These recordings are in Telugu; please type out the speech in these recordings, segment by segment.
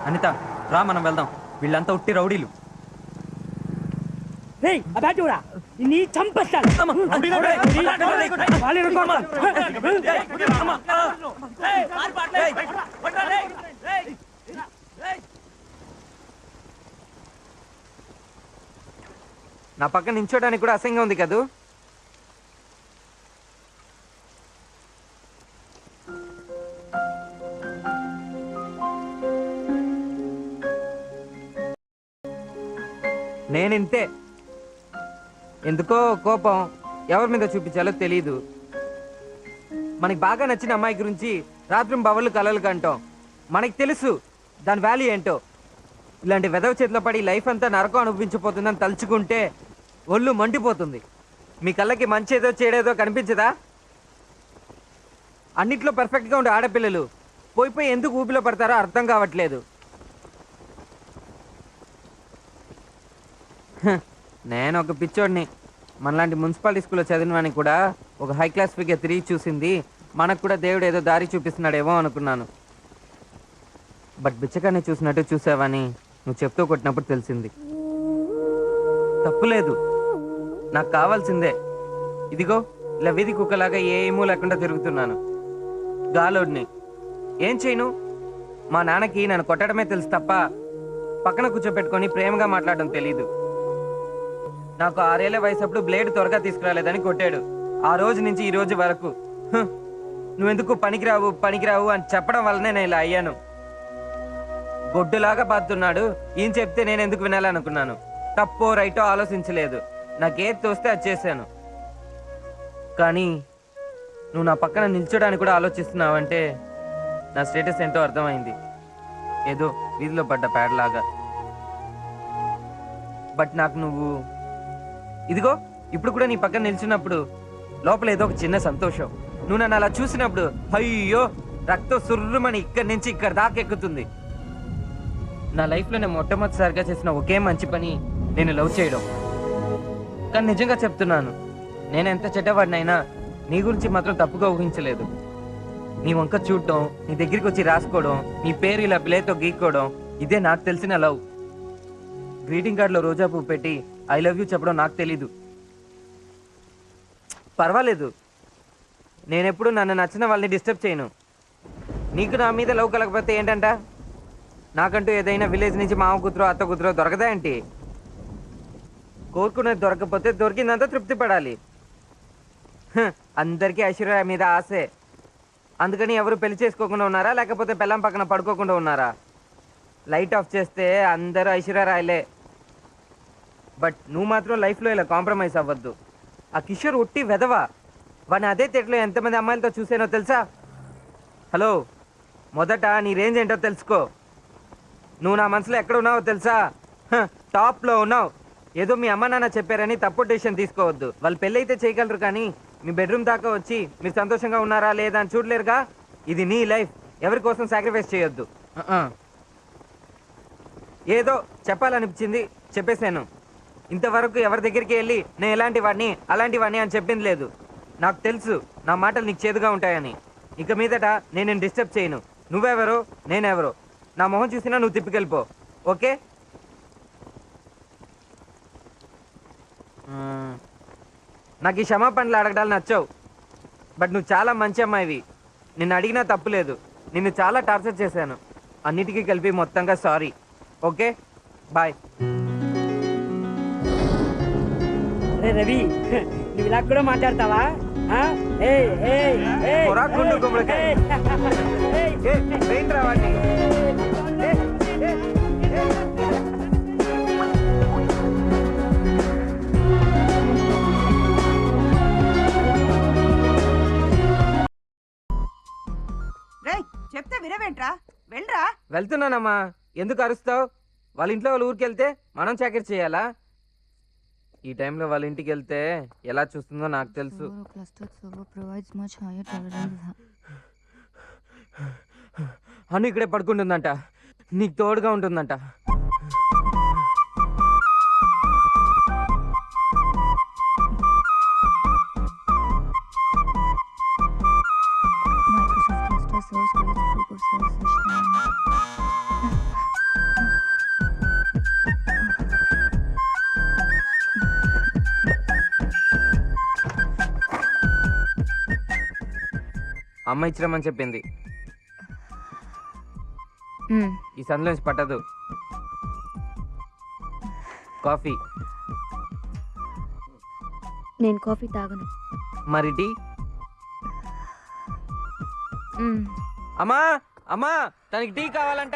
అనిత రా మనం వెళ్దాం. వీళ్ళంతా ఉట్టి రౌడీలు. నీ చంపేస్తాను. నా పక్కన నించోడానికి కూడా అసహ్యంగా ఉంది కదూ. నేనింతే. ఎందుకో కోపం ఎవరి మీద చూపించాలో తెలీదు. మనకి బాగా నచ్చిన అమ్మాయి గురించి రాత్రి బవళ్ళు కలలు కంటాం. మనకి తెలుసు దాని వాల్యూ ఏంటో. ఇలాంటి వెదవ చేతిలో పడి లైఫ్ అంతా నరకం అనుభవించిపోతుందని తలుచుకుంటే ఒళ్ళు మండిపోతుంది. మీ కళ్ళకి మంచేదో చెడేదో కనిపించదా? అన్నిట్లో పర్ఫెక్ట్గా ఉండే ఆడపిల్లలు పోయి ఎందుకు ఊపిలో పడతారో అర్థం కావట్లేదు. నేను ఒక పిచ్చోడిని. మనలాంటి మున్సిపాలిటీ స్కూల్లో చదివినవాడిని కూడా ఒక హై క్లాస్ ఫిగర్ తిరిగి చూసింది. మనకు కూడా దేవుడు ఏదో దారి చూపిస్తున్నాడేమో అనుకున్నాను. బట్ బిచ్చకాన్ని చూసినట్టు చూసావని నువ్వు చెప్తూ కొట్టినప్పుడు తెలిసింది. తప్పులేదు, నాకు కావాల్సిందే. ఇదిగో ఇలా వీధి కుక్కలాగా ఏమూ లేకుండా తిరుగుతున్నాను. గాలోడిని ఏం చేయను. మా నాన్నకి నన్ను కొట్టడమే తెలుసు తప్ప పక్కన కూర్చోపెట్టుకొని ప్రేమగా మాట్లాడడం తెలీదు. నాకు 6 ఏళ్ల వయసప్పుడు బ్లేడ్ త్వరగా తీసుకురాలేదని కొట్టాడు. ఆ రోజు నుంచి ఈ రోజు వరకు నువ్వెందుకు పనికిరావు అని చెప్పడం వల్లనే నేను ఇలా అయ్యాను. గొడ్డులాగా బాదుతున్నాడు. ఏం చెప్తే నేను ఎందుకు వినాలనుకున్నాను. తప్పో రైటో ఆలోచించలేదు. నాకేది తోస్తే అది చేశాను. కానీ నువ్వు నా పక్కన నిల్చోడానికి కూడా ఆలోచిస్తున్నావంటే నా స్టేటస్ ఏంటో అర్థమైంది. ఏదో వీధిలో పడ్డ పేడలాగా. బట్ నాకు నువ్వు ఇదిగో ఇప్పుడు కూడా నీ పక్కన నిల్చున్నప్పుడు లోపల ఏదో ఒక చిన్న సంతోషం. నువ్వు నన్ను అలా చూసినప్పుడు అయ్యో రక్తం సుర్రుమని ఇక్కడి నుంచి ఇక్కడ దాకా ఎక్కుతుంది. నా లైఫ్లో నేను మొట్టమొదటిసారిగా చేసిన ఒకే మంచి పని నేను లవ్ చేయడం. కానీ నిజంగా చెప్తున్నాను, నేను ఎంత చెడ్డవాడినైనా నీ గురించి మాత్రం తప్పుగా ఊహించలేదు. నీ వంక చూడటం, నీ దగ్గరికి వచ్చి రాసుకోవడం, నీ పేరు ఇలా బిలేతో గీక్కోవడం, ఇదే నాకు తెలిసిన లవ్. గ్రీటింగ్ కార్డులో రోజా పువ్వు పెట్టి ఐ లవ్ యూ చెప్పడం నాకు తెలీదు. పర్వాలేదు, నేనెప్పుడు నన్ను నచ్చిన వాళ్ళని డిస్టర్బ్ చేయను. నీకు నా మీద లవ్ కలగకపోతే ఏంటంట? నాకంటూ ఏదైనా విలేజ్ నుంచి మామ కూతురో అత్త కూతురో దొరకదా ఏంటి? కోరుకునేది దొరకకపోతే దొరికిందంతా తృప్తి పడాలి. అందరికీ ఐశ్వర్య మీద ఆశే. అందుకని ఎవరు పెళ్లి చేసుకోకుండా ఉన్నారా, లేకపోతే పెళ్ళం పక్కన పడుకోకుండా ఉన్నారా? లైట్ ఆఫ్ చేస్తే అందరూ ఐశ్వర్యరాయలే. బట్ నువ్వు మాత్రం లైఫ్లో ఇలా కాంప్రమైజ్ అవ్వద్దు. ఆ కిషోర్ ఒట్టి వెధవా. వాడిని అదే తెట్లో ఎంతమంది అమ్మాయిలతో చూసానో తెలుసా? హలో, మొదట నీ రేంజ్ ఏంటో తెలుసుకో. నువ్వు నా మనసులో ఎక్కడ ఉన్నావో తెలుసా? టాప్లో ఉన్నావు. ఏదో మీ అమ్మ నాన్న చెప్పారని తప్పు డెసిషన్ తీసుకోవద్దు. వాళ్ళు పెళ్ళి అయితే చేయగలరు, కానీ మీ బెడ్రూమ్ దాకా వచ్చి మీరు సంతోషంగా ఉన్నారా లేదా అని చూడలేరుగా. ఇది నీ లైఫ్, ఎవరి కోసం సాక్రిఫైస్ చేయొద్దు. ఏదో చెప్పాలనిపించింది చెప్పేశాను. ఇంతవరకు ఎవరి దగ్గరికి వెళ్ళి నేను ఎలాంటి వాడిని అలాంటి వాడిని అని చెప్పింది లేదు. నాకు తెలుసు నా మాటలు నీకు చేదుగా ఉంటాయని. ఇక మీదట నేను డిస్టర్బ్ చేయను. నువ్వెవరో నేనెవరో నా మొహం చూసినా నువ్వు తిప్పికెళ్ళిపో, ఓకే? నాకు ఈ క్షమాపణలు అడగడాలు నచ్చావు. బట్ నువ్వు చాలా మంచి అమ్మాయివి. నిన్ను అడిగినా తప్పులేదు. నిన్ను చాలా టార్చర్ చేశాను. అన్నిటికీ కలిపి మొత్తంగా సారీ, ఓకే? బాయ్. అరే రవి, నువ్వు ఇలా కూడా మాట్లాడతావా? చెప్తే వినవేంట్రా? వెళ్ళరా. వెళ్తున్నానమ్మా. ఎందుకు అరుస్తావు? వాళ్ళ ఇంట్లో వాళ్ళు ఊరికెళ్తే మనం చాకరీ చేయాలా? ఈ టైంలో వాళ్ళ ఇంటికి వెళ్తే ఎలా చూస్తుందో నాకు తెలుసు. అను ఇక్కడే పడుకుంటుందంట, నీకు తోడుగా ఉంటుందంట. అమ్మ ఇచ్చిరమ్మని చెప్పింది. మ్మ్. ఈ సందులోంచి పట్టదు. కాఫీ. నేను కాఫీ తాగను. మరి టీ? మ్మ్. అమ్మా అమ్మా, తనకి టీ కావాలంట.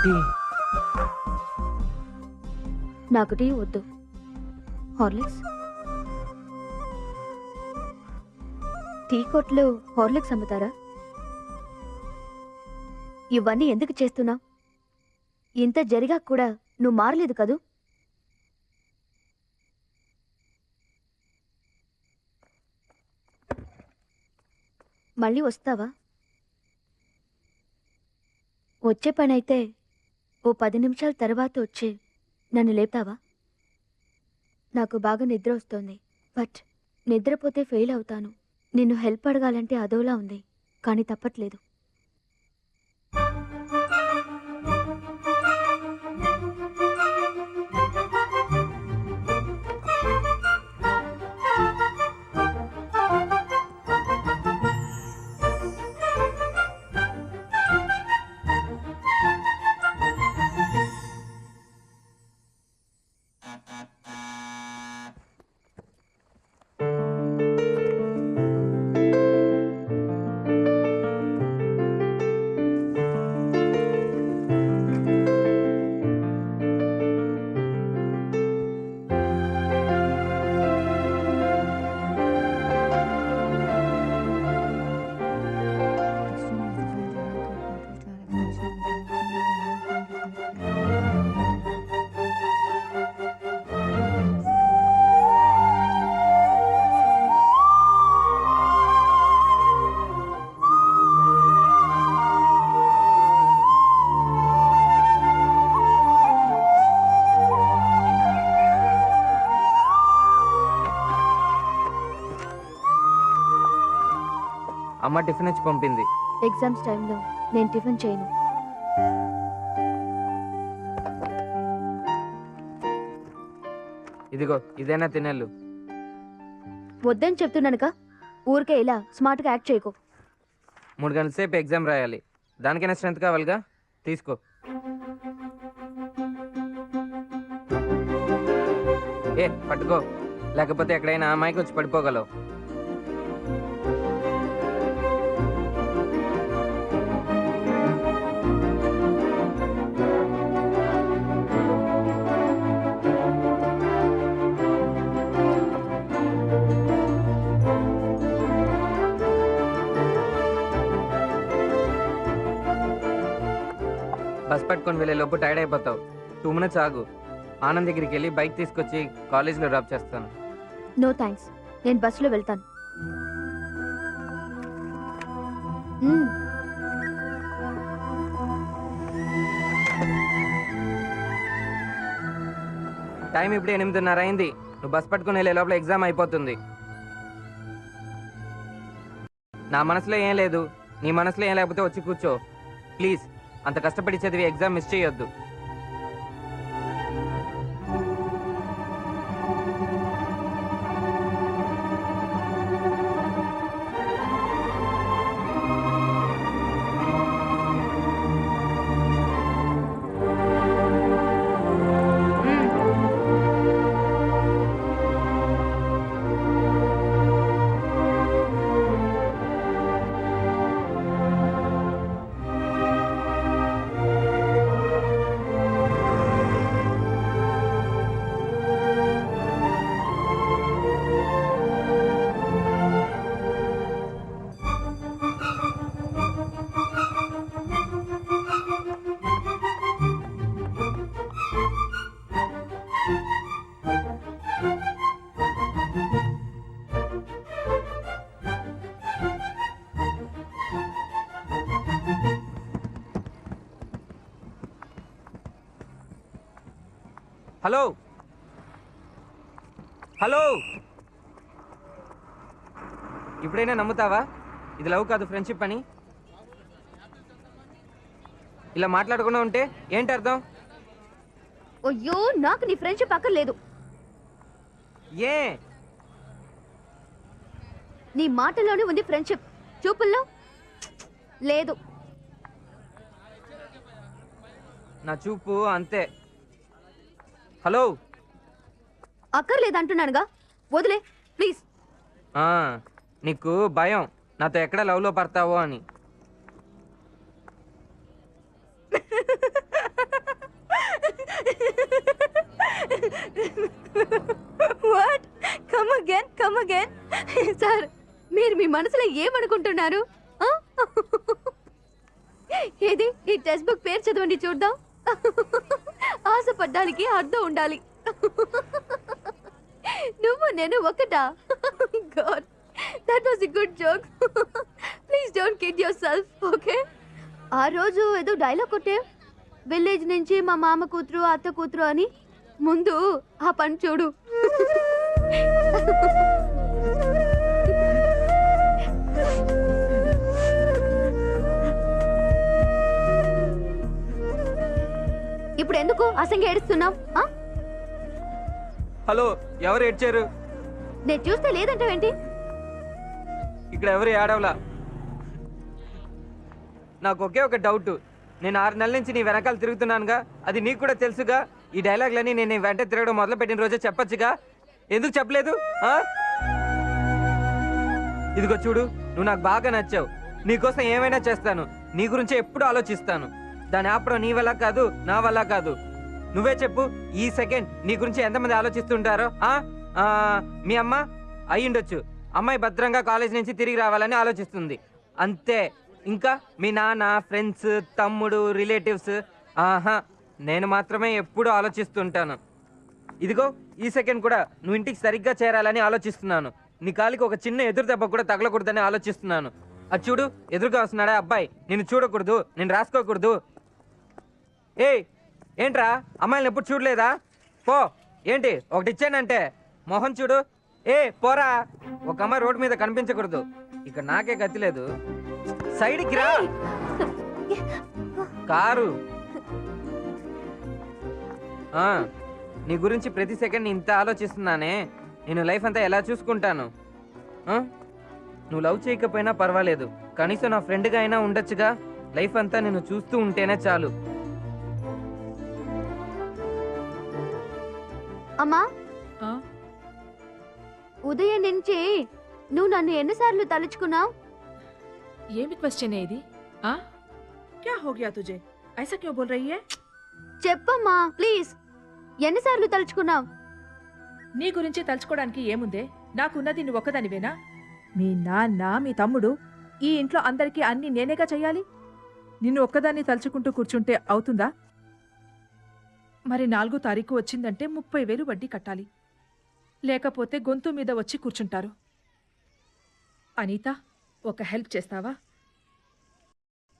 టీ. నాకు టీ వద్దు. హార్లిక్స్. టీ కొట్లో హార్లిక్స్ అమ్ముతారా? ఇవన్నీ ఎందుకు చేస్తున్నావు? ఇంత జరిగా కూడా నువ్వు మారలేదు కదూ? మళ్ళీ వస్తావా? వచ్చే పని అయితే ఓ 10 నిమిషాల తర్వాత వచ్చి నన్ను లేపుతావా? నాకు బాగా నిద్ర వస్తోంది, బట్ నిద్రపోతే ఫెయిల్ అవుతాను. నిన్ను హెల్ప్ అడగాలంటే అదోలా ఉంది, కానీ తప్పట్లేదు. అమ్మ టిఫిన్ ఇచ్చి పంపింది. ఎగ్జామ్స్ టైంలో నేను టిఫిన్ చేయను. ఇదిగో ఇదేనా తినేళ్ళు. వద్దని చెప్తున్నానుక, ఊరికే ఇలా స్మార్ట్గా యాక్ట్ చేయకు. 3 గంటల సేపు ఎగ్జామ్ రాయాలి, దానికైనా స్ట్రెంత్ కావాలిగా. తీసుకో. ఏ పట్టుకో, లేకపోతే ఎక్కడైనా అమ్మాయికి వచ్చి పడిపోగలవు. బస్ పట్టుకొని వెళ్ళే లోపు టైర్డ్ అయిపోతావు. 2 మినిట్స్ ఆగు. ఆనంద్ దగ్గరికి వెళ్ళి బైక్ తీసుకొచ్చి కాలేజ్లో డ్రాప్ చేస్తాను. నో థ్యాంక్స్, నేను బస్సులో వెళ్తాను. మ్మ్. టైం ఇప్పుడు 8:30 అయింది. నువ్వు బస్ పట్టుకుని వెళ్ళే లోపల ఎగ్జామ్ అయిపోతుంది. నా మనసులో ఏం లేదు, నీ మనసులో ఏం లేకపోతే వచ్చి కూర్చో ప్లీజ్. అంత కష్టపడి చదివి ఎగ్జామ్ మిస్ చేయొద్దు. హలో హలో, ఇప్పుడైనా నమ్ముతావా? ఇది లవ్ కాదు, ఫ్రెండ్షిప్ అని. ఇలా మాట్లాడకుండా ఉంటే ఏంటి అర్థం? అయ్యో నాకు నీ ఫ్రెండ్షిప్ అక్కర్లేదు. ఏ నీ మాటల్లోనే ఉంది ఫ్రెండ్షిప్, చూపుల్లో లేదు. నా చూపు అంతే. హలో, అక్కర్లేదు అంటున్నానుగా, వదిలే ప్లీజ్. నీకు భయం నాతో ఎక్కడ లవ్లో పడతావో అని. వాట్? Come again. సార్, మీరు మీ మనసులో ఏమనుకుంటున్నారు? ఆ? ఏది ఈ టెక్స్ట్ బుక్ పేరు చదవండి చూద్దాం. ఆశపడ్డానికి అర్థం ఉండాలి. నువ్వు నేను ఒకటా? God, that was a good joke. Please don't kid your self, okay? ఆ రోజు ఏదో డైలాగ్ కొట్టే, విలేజ్ నుంచి మా మామ కూతురు అత్త కూతురు అని. ముందు ఆ పని చూడు. ఇప్పుడు ఎందుకు అసంగా ఏడుస్తున్నావు? హలో, ఎవరు ఏడ్చారు? నేను చూస్తే లేదంటావేంటి? ఇక్కడ ఎవరు ఏడవలా. నాకు ఒకే ఒక డౌట్. నేను 6 నెలల నుంచి నీ వెనకాల తిరుగుతున్నానుగా, అది నీకు కూడా తెలుసుగా. ఈ డైలాగ్లని నేను నీ వెంట తిరగడం మొదలు పెట్టిన రోజే చెప్పొచ్చుగా, ఎందుకు చెప్పలేదు? ఇదిగో చూడు, నువ్వు నాకు బాగా నచ్చావు. నీకోసం ఏమైనా చేస్తాను. నీ గురించి ఎప్పుడు ఆలోచిస్తాను. దాని ఆపడం నీ వల్ల కాదు, నా వల్ల కాదు. నువ్వే చెప్పు, ఈ సెకండ్ నీ గురించి ఎంతమంది ఆలోచిస్తుంటారో? మీ అమ్మ అయ్యుండొచ్చు, అమ్మాయి భద్రంగా కాలేజ్ నుంచి తిరిగి రావాలని ఆలోచిస్తుంది, అంతే. ఇంకా మీ నాన్న, ఫ్రెండ్స్, తమ్ముడు, రిలేటివ్స్. నేను మాత్రమే ఎప్పుడు ఆలోచిస్తుంటాను. ఇదిగో ఈ సెకండ్ కూడా నువ్వు ఇంటికి సరిగ్గా చేరాలని ఆలోచిస్తున్నాను. నీ కాలికి ఒక చిన్న ఎదురు దెబ్బ కూడా తగలకూడదని ఆలోచిస్తున్నాను. అది చూడు, ఎదురుగా వస్తున్నాడా అబ్బాయి. నేను చూడకూడదు, నేను రాసుకోకూడదు. ఏంట్రా, అమ్మాయిని ఎప్పుడు చూడలేదా? పో. ఏంటి ఒకటి ఇచ్చానంటే మొహం చూడు. పోరా. ఒక అమ్మాయి రోడ్డు మీద కనిపించకూడదు. ఇక నాకే గతి లేదు. సైడ్కి రా. కారు. నీ గురించి ప్రతి సెకండ్ ఇంత ఆలోచిస్తున్నానే. నేను లైఫ్ అంతా ఎలా చూసుకుంటాను? నువ్వు లవ్ చేయకపోయినా పర్వాలేదు, కనీసం నా ఫ్రెండ్గా అయినా ఉండొచ్చుగా. లైఫ్ అంతా నేను చూస్తూ ఉంటేనే చాలు. అమ్మా, ఉదయం నుంచి నువ్వు నన్ను ఎన్నిసార్లు తలుచుకున్నావు? ఏమి క్వశ్చన్ ఇది? क्या हो गया तुझे? ऐसा क्यों बोल रही है? చెప్పమ్మా ప్లీజ్, ఎన్నిసార్లు తలుచుకున్నావు? నీ గురించి తలుచుకోవడానికి ఏముందే? నాకున్నది నువ్వు ఒక్కదానివేనా? మీ నాన్న, మీ తమ్ముడు, ఈ ఇంట్లో అందరికీ అన్ని నేనేగా చెయ్యాలి. నిన్ను ఒక్కదాన్ని తలుచుకుంటూ కూర్చుంటే అవుతుందా? మరి 4వ తారీఖు వచ్చిందంటే 30,000 వడ్డీ కట్టాలి, లేకపోతే గొంతు మీద వచ్చి కూర్చుంటారు. అనిత, ఒక హెల్ప్ చేస్తావా?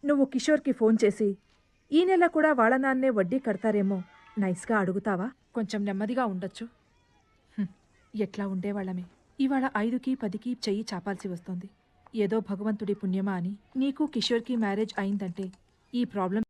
నువ్వు కిషోర్కి ఫోన్ చేసి ఈ నెల కూడా వాళ్ళ నాన్నే వడ్డీ కడతారేమో నైస్గా అడుగుతావా? కొంచెం నెమ్మదిగా ఉండొచ్చు. ఎట్లా ఉండేవాళ్ళమే. ఇవాళ 5కి 10కి చెయ్యి చాపాల్సి వస్తుంది. ఏదో భగవంతుడి పుణ్యమా అని నీకు కిషోర్కి మ్యారేజ్ అయిందంటే ఈ ప్రాబ్లం